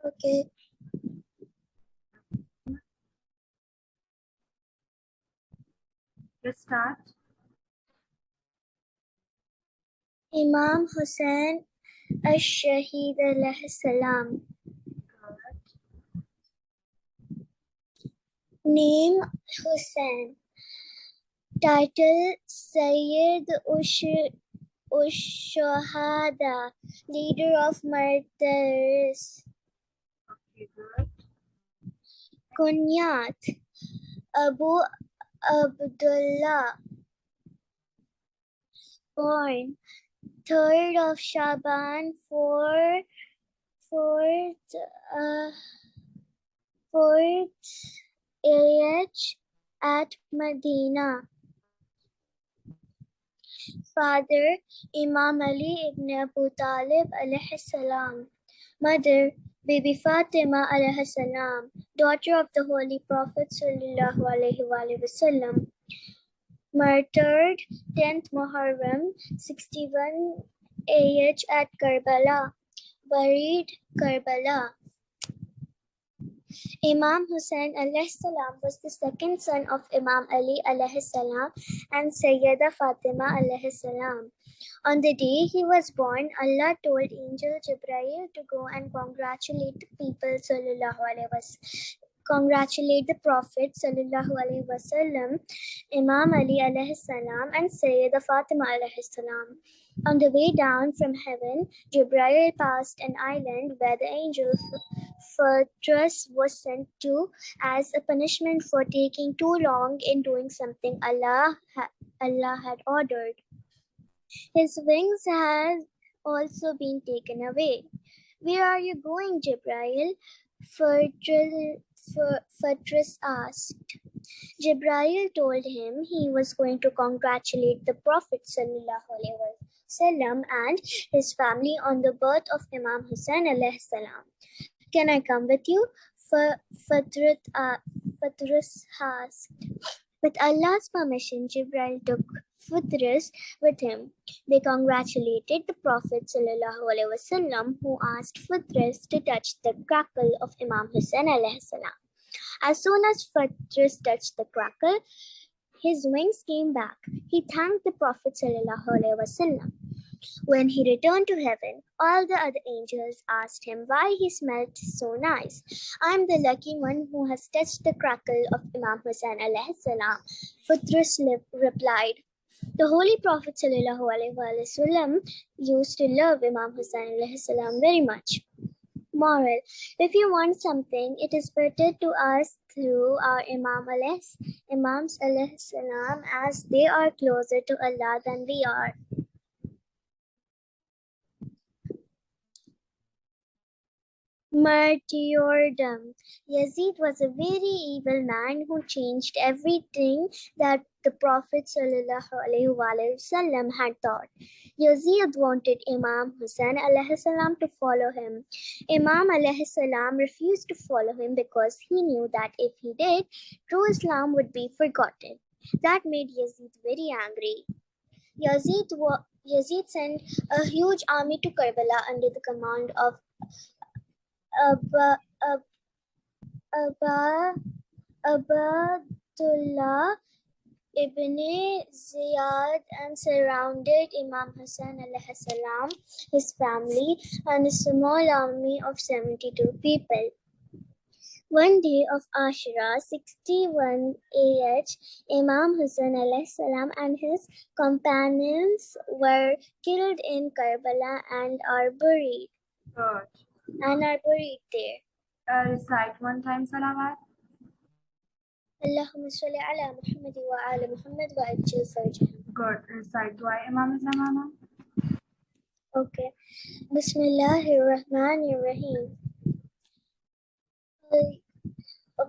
Okay. Let's start. Imam Hussain a.s. Name Hussain. Title Sayyid Ush-Shuhada, leader of martyrs. Okay, good. Kunyat Abu Abdullah. Born 3rd of Shaban, 4th AH at Medina. Father Imam Ali ibn Abu Talib alayhi salam. Mother Bibi Fatima alayhi salam, daughter of the Holy Prophet sallallahu alayhi wa sallam. Martyred 10th Muharram 61 AH at Karbala. Buried Karbala. Imam Hussain a.s. was the second son of Imam Ali a.s. and Sayyida Fatima a.s. On the day he was born, Allah told Angel Jibreel to go and congratulate the people congratulate the Prophet sallallahu alaihi wasallam, Imam Ali alayhi salam, and Sayyida Fatima alayhi salam. On the way down from heaven, Jibreel passed an island where the angel fortress was sent to as a punishment for taking too long in doing something Allah had ordered. His wings had also been taken away. Where are you going, Jibreel? Fortress asked. Jibreel told him he was going to congratulate the Prophet sallallahu alaihi wasallam and his family on the birth of Imam Hussain a.s. Can I come with you? Fortress asked. With Allah's permission, Jibreel took Fortress with him. They congratulated the Prophet sallallahu alaihi wasallam, who asked Fortress to touch the crackle of Imam Hussain a.s. As soon as Fortress touched the crackle, his wings came back. He thanked the Prophet sallallahu alaihi wasallam. When he returned to heaven, all the other angels asked him why he smelled so nice. I'm the lucky one who has touched the crackle of Imam Hussain a.s. Fortress replied. The Holy Prophet sallallahu alaihi wasallam used to love Imam Hussain a.s. very much. Moral: if you want something, it is better to ask through our Imams alayhi salam, as they are closer to Allah than we are. Martyrdom. Yazid was a very evil man who changed everything that the Prophet ﷺ had taught. Yazid wanted Imam Hussain ﷺ to follow him. Imam ﷺ refused to follow him because he knew that if he did, true Islam would be forgotten. That made Yazid very angry. Yazid sent a huge army to Karbala under the command of Abdullah ibn Ziyad and surrounded Imam Hussain alayhi salam, his family, and a small army of 72 people. One day of Ashura, 61 AH, Imam Hussain alayhi salam and his companions were killed in Karbala and are buried. Good. There. Recite one time salawat. Allahumma salli ala Muhammad wa ala Muhammad wa ajil farjahum. Good. Recite dua Imam Zamana. Okay. Bismillahirrahmanirrahim.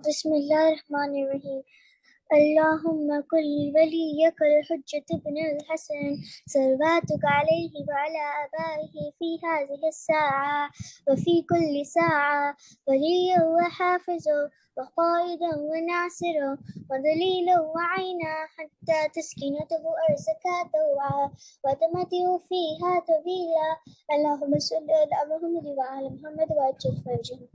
Bismillahirrahmanirrahim. اللهم كل وليك الحجة بن الحسن صلواتك عليه وعلى آبائه في هذه الساعة وفي كل ساعة وليا وحافظا وقائدا وناصرا وذليلا وعينا حتى تسكنته أرزك طوعا وتمتع فيها طويلا اللهم صل على محمد وعلى محمد وعجل فرجهم.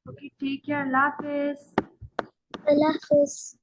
Okay, take care. Allah Hafiz. Allah Hafiz.